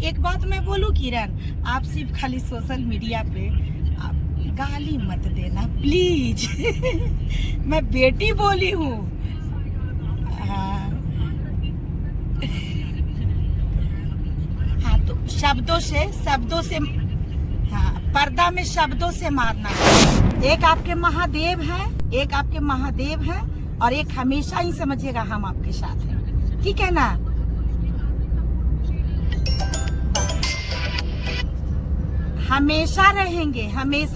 एक बात मैं बोलूं किरण, आप सिर्फ खाली सोशल मीडिया पे आप गाली मत देना प्लीज। मैं बेटी बोली हूँ। हाँ हाँ, तो शब्दों से हाँ, पर्दा में शब्दों से मारना। एक आपके महादेव हैं और एक हमेशा ही समझिएगा हम आपके साथ हैं, ठीक है ना। हमेशा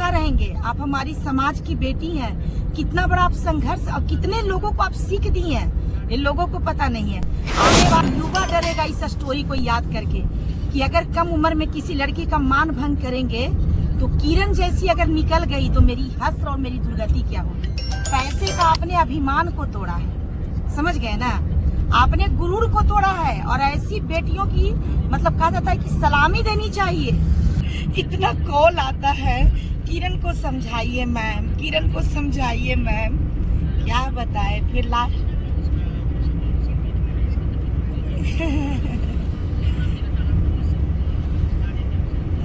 रहेंगे। आप हमारी समाज की बेटी हैं। कितना बड़ा आप संघर्ष और कितने लोगों को आप सीख दी हैं, इन लोगों को पता नहीं है। आने वाला युवा डरेगा इस स्टोरी को याद करके कि अगर कम उम्र में किसी लड़की का मान भंग करेंगे तो किरण जैसी अगर निकल गई तो मेरी हस्र और मेरी दुर्गति क्या होगी। पैसे का आपने अभिमान को तोड़ा है, समझ गए ना, आपने गुरूर को तोड़ा है। और ऐसी बेटियों की मतलब कहा जाता है कि सलामी देनी चाहिए। इतना कॉल आता है, किरण को समझाइए मैम, क्या बताए फिर लास्ट।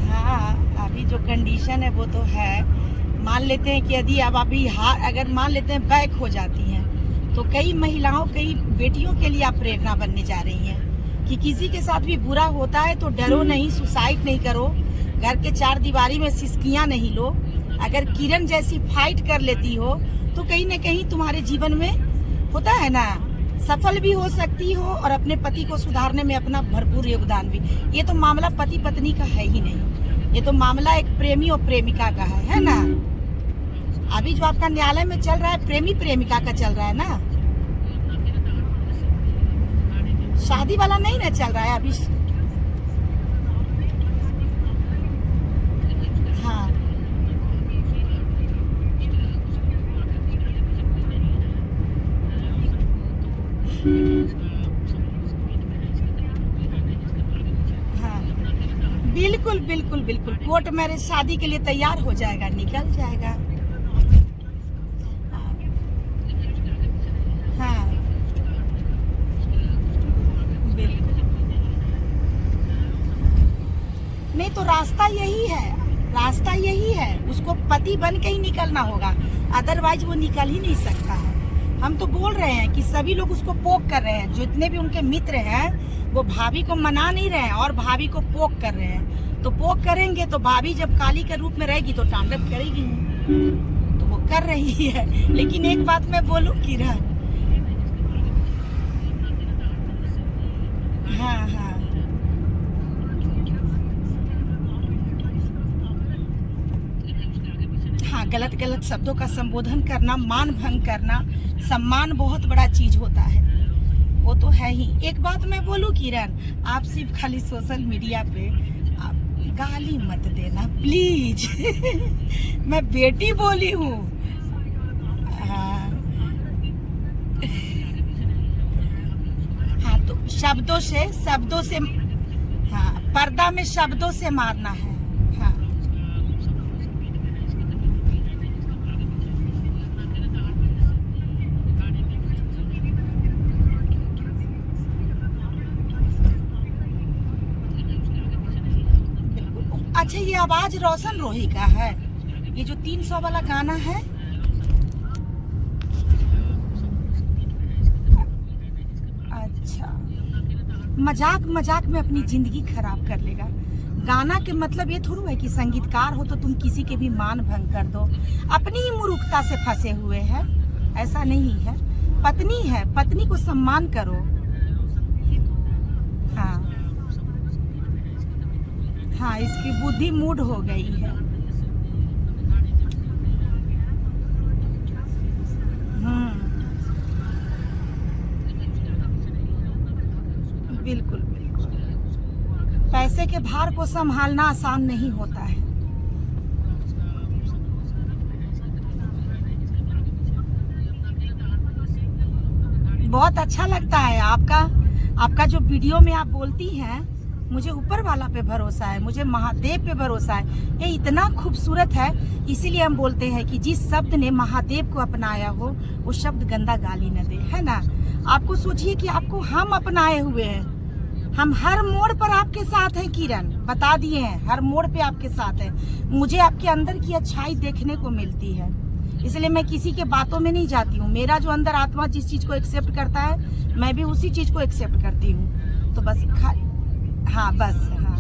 हाँ, अभी जो कंडीशन है वो तो है। मान लेते हैं कि यदि अब अभी अगर मान लेते हैं बैक हो जाती हैं तो कई बेटियों के लिए आप प्रेरणा बनने जा रही हैं कि किसी के साथ भी बुरा होता है तो डरो नहीं, सुसाइड नहीं करो, घर के चार दीवारी में सिसकियां नहीं लो। अगर किरण जैसी फाइट कर लेती हो तो कहीं न कहीं तुम्हारे जीवन में होता है ना, सफल भी हो सकती हो और अपने पति को सुधारने में अपना भरपूर योगदान भी। ये तो मामला पति पत्नी का है ही नहीं, ये तो मामला एक प्रेमी और प्रेमिका का है ना। अभी जो आपका न्यायालय में चल रहा है प्रेमी प्रेमिका का चल रहा है ना, शादी वाला नहीं ना चल रहा है अभी। हाँ हाँ, बिल्कुल कोर्ट मैरिज शादी के लिए तैयार हो जाएगा, निकल जाएगा। हाँ बिल्कुल, नहीं तो रास्ता यही है, उसको पति बन के ही निकलना होगा, अदरवाइज वो निकल ही नहीं सकता है। हम तो बोल रहे हैं कि सभी लोग उसको पोक कर रहे हैं, जितने भी उनके मित्र हैं वो भाभी को मना नहीं रहे हैं और भाभी को पोक कर रहे हैं। तो पोक करेंगे तो भाभी जब काली के रूप में रहेगी तो तांडव करेगी, तो वो कर रही है। लेकिन एक बात मैं बोलूं किरण, हाँ गलत शब्दों का संबोधन करना, मान भंग करना, सम्मान बहुत बड़ा चीज होता है, वो तो है ही। एक बात मैं बोलूं किरण, आप सिर्फ खाली सोशल मीडिया पे आप गाली मत देना प्लीज। मैं बेटी बोली हूँ। हाँ हाँ, तो शब्दों से हाँ, पर्दा में शब्दों से मारना है। हाँ अच्छा, ये आवाज रोशन रोही का है, ये जो 300 वाला गाना है। अच्छा, मजाक में अपनी जिंदगी खराब कर लेगा। गाना के मतलब ये थोड़ा है कि संगीतकार हो तो तुम किसी के भी मान भंग कर दो। अपनी ही मूर्खता से फंसे हुए हैं, ऐसा नहीं है। पत्नी है, पत्नी को सम्मान करो। हाँ, इसकी बुद्धि मूड हो गई है। बिल्कुल पैसे के भार को संभालना आसान नहीं होता है। बहुत अच्छा लगता है आपका जो वीडियो में आप बोलती हैं। मुझे ऊपर वाला पे भरोसा है, मुझे महादेव पे भरोसा है। ये इतना खूबसूरत है, इसीलिए हम बोलते हैं कि जिस शब्द ने महादेव को अपनाया हो वो शब्द गंदा गाली न दे, है ना। आपको सोचिए कि आपको हम अपनाए हुए हैं, हम हर मोड़ पर आपके साथ हैं किरण, बता दिए हैं, हर मोड़ पे आपके साथ है। मुझे आपके अंदर की अच्छाई देखने को मिलती है, इसलिए मैं किसी के बातों में नहीं जाती हूँ। मेरा जो अंदर आत्मा जिस चीज को एक्सेप्ट करता है, मैं भी उसी चीज को एक्सेप्ट करती हूँ। तो बस हाँ बस हाँ।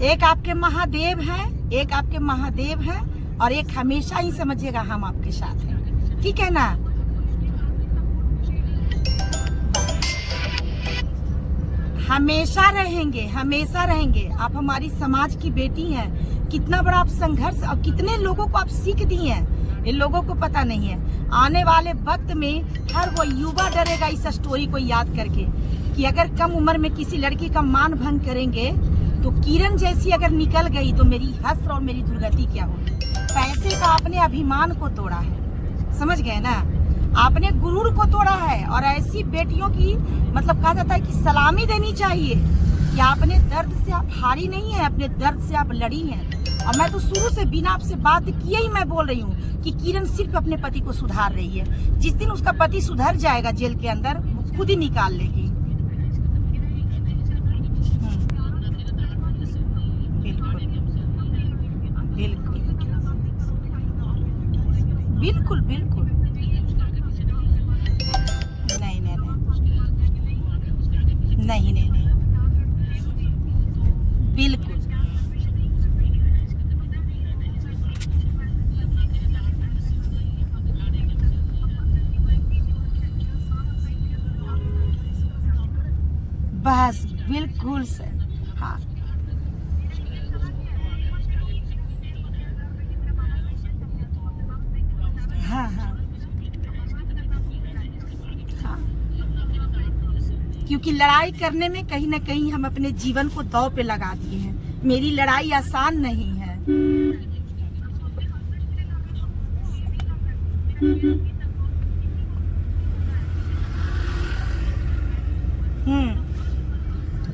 एक आपके महादेव हैं, एक आपके महादेव हैं, और एक हमेशा ही समझिएगा हम आपके साथ हैं, ठीक है ना। हमेशा रहेंगे, हमेशा रहेंगे। आप हमारी समाज की बेटी हैं। कितना बड़ा आप संघर्ष और कितने लोगों को आप सीख दी हैं, इन लोगों को पता नहीं है। आने वाले वक्त में हर वो युवा डरेगा इस स्टोरी को याद करके कि अगर कम उम्र में किसी लड़की का मान भंग करेंगे तो किरण जैसी अगर निकल गई तो मेरी हस्र और मेरी दुर्गति क्या होगी। पैसे का आपने अभिमान को तोड़ा है, समझ गए ना, आपने गुरूर को तोड़ा है। और ऐसी बेटियों की मतलब कहा जाता है कि सलामी देनी चाहिए कि आपने दर्द से आप हारी नहीं है, अपने दर्द से आप लड़ी हैं। और मैं तो शुरू से बिना आपसे बात किए ही मैं बोल रही हूँ कि किरण सिर्फ अपने पति को सुधार रही है। जिस दिन उसका पति सुधर जाएगा जेल के अंदर, वो खुद ही निकाल लेगी। बिल्कुल बिल्कुल बिल्कुल। नहीं नहीं नहीं नहीं नहीं, बिल्कुल बस बिल्कुल सही। हाँ हाँ हाँ हाँ, क्योंकि लड़ाई करने में कहीं ना कहीं हम अपने जीवन को दांव पे लगा दिए हैं। मेरी लड़ाई आसान नहीं है।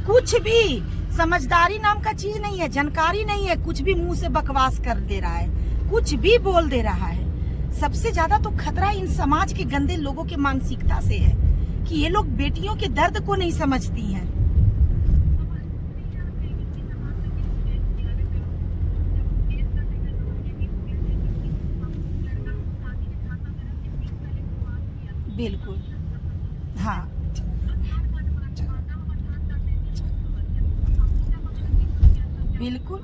कुछ भी समझदारी नाम का चीज नहीं है, जानकारी नहीं है, कुछ भी मुंह से बकवास कर दे रहा है, कुछ भी बोल दे रहा है। सबसे ज्यादा तो खतरा इन समाज के गंदे लोगों के मानसिकता से है कि ये लोग बेटियों के दर्द को नहीं समझती हैं। बिल्कुल हाँ बिल्कुल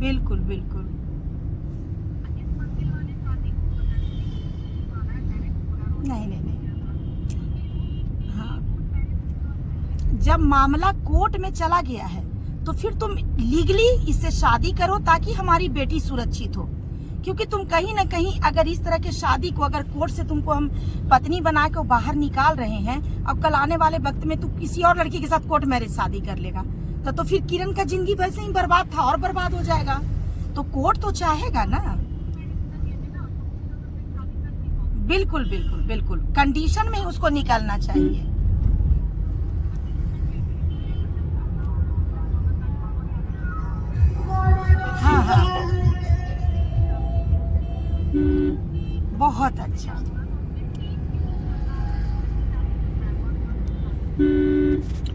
बिल्कुल बिल्कुल। नहीं नहीं नहीं, हाँ, जब मामला कोर्ट में चला गया है तो फिर तुम लीगली इससे शादी करो ताकि हमारी बेटी सुरक्षित हो। क्योंकि तुम कहीं ना कहीं अगर इस तरह के शादी को अगर कोर्ट से तुमको हम पत्नी बना के बाहर निकाल रहे हैं, अब कल आने वाले वक्त में तू किसी और लड़की के साथ कोर्ट मैरिज शादी कर लेगा तो फिर किरण का जिंदगी वैसे ही बर्बाद था और बर्बाद हो जाएगा। तो कोर्ट तो चाहेगा ना। बिल्कुल बिल्कुल बिल्कुल, कंडीशन में उसको निकालना चाहिए। हाँ हाँ, बहुत अच्छा।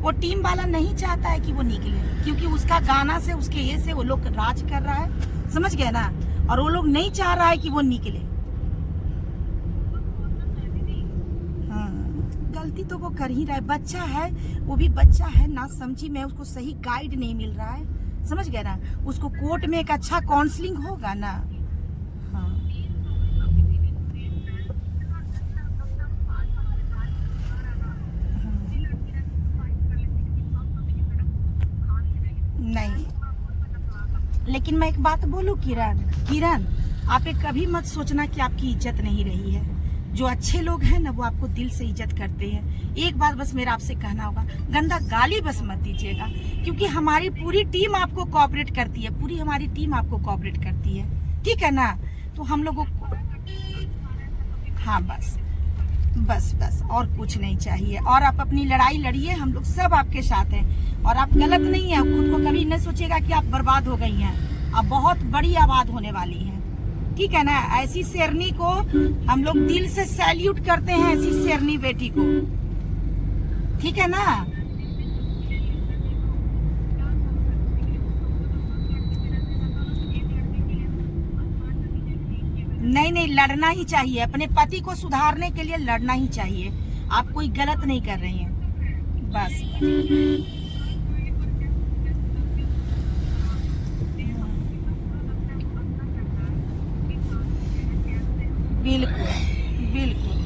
वो टीम वाला नहीं चाहता है कि वो निकले, क्योंकि उसका गाना से उसके ये से वो लोग राज कर रहा है, समझ गए ना। और वो लोग नहीं चाह रहा है कि वो निकले। हाँ, गलती तो वो कर ही रहा है, बच्चा है, वो भी बच्चा है ना समझी में, उसको सही गाइड नहीं मिल रहा है, समझ गए ना। उसको कोर्ट में एक अच्छा काउंसलिंग होगा ना। हाँ नहीं, लेकिन मैं एक बात बोलूं किरण, आप एक कभी मत सोचना कि आपकी इज्जत नहीं रही है। जो अच्छे लोग हैं ना वो आपको दिल से इज्जत करते हैं। एक बात बस मेरा आपसे कहना होगा, गंदा गाली बस मत दीजिएगा, क्योंकि हमारी पूरी टीम आपको कोऑपरेट करती है, पूरी हमारी टीम आपको कोऑपरेट करती है, ठीक है ना। तो हम लोगों को हाँ बस बस बस, और कुछ नहीं चाहिए। और आप अपनी लड़ाई लड़िए, हम लोग सब आपके साथ हैं। और आप गलत नहीं है, खुद को कभी न सोचिएगा कि आप बर्बाद हो गई हैं। अब बहुत बड़ी आबाद होने वाली हैं, ठीक है ना। ऐसी शेरनी को हम लोग दिल से सैल्यूट करते हैं, ऐसी शेरनी बेटी को, ठीक है ना। नहीं नहीं, लड़ना ही चाहिए, अपने पति को सुधारने के लिए लड़ना ही चाहिए। आप कोई गलत नहीं कर रही हैं, बस। बिल्कुल बिल्कुल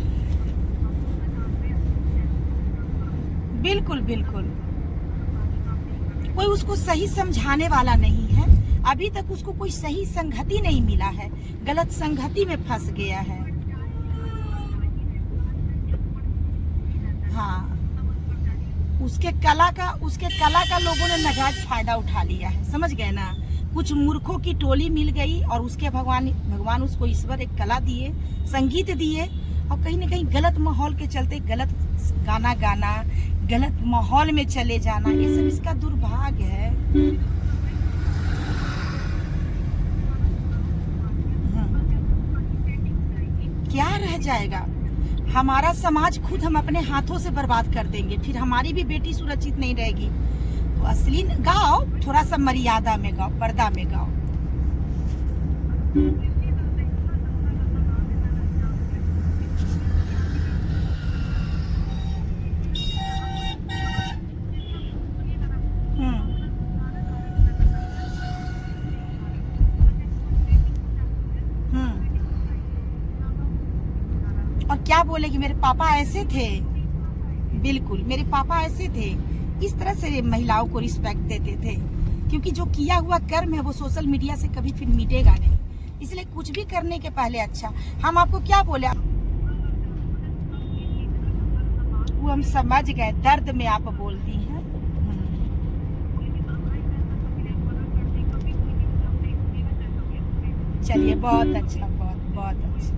बिल्कुल बिल्कुल, कोई उसको सही समझाने वाला नहीं है। अभी तक उसको कोई सही संगति नहीं मिला है, गलत संगति में फंस गया है। हाँ, उसके कला का लोगों ने नाजायज फायदा उठा लिया है, समझ गए ना। कुछ मूर्खों की टोली मिल गई और उसके भगवान उसको ईश्वर एक कला दिए, संगीत दिए, और कहीं न कहीं गलत माहौल के चलते गलत गाना गाना, गलत माहौल में चले जाना, ये सब इसका दुर्भाग्य है। क्या रह जाएगा? हमारा समाज खुद हम अपने हाथों से बर्बाद कर देंगे, फिर हमारी भी बेटी सुरक्षित नहीं रहेगी। तो असली गाओ, थोड़ा सा मर्यादा में गाओ, पर्दा में गाओ। और क्या बोलेगी, मेरे पापा ऐसे थे। बिल्कुल, मेरे पापा ऐसे थे। इस तरह से महिलाओं को रिस्पेक्ट देते थे, क्योंकि जो किया हुआ कर्म है वो सोशल मीडिया से कभी फिर मिटेगा नहीं। इसलिए कुछ भी करने के पहले अच्छा, हम आपको क्या बोले, वो हम समझ गए, दर्द में आप बोलती हैं। चलिए, बहुत अच्छा, बहुत अच्छा।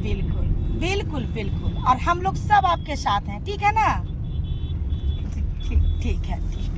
बिल्कुल बिल्कुल बिल्कुल, और हम लोग सब आपके साथ हैं, ठीक है ना। ठीक ठीक है, ठीक।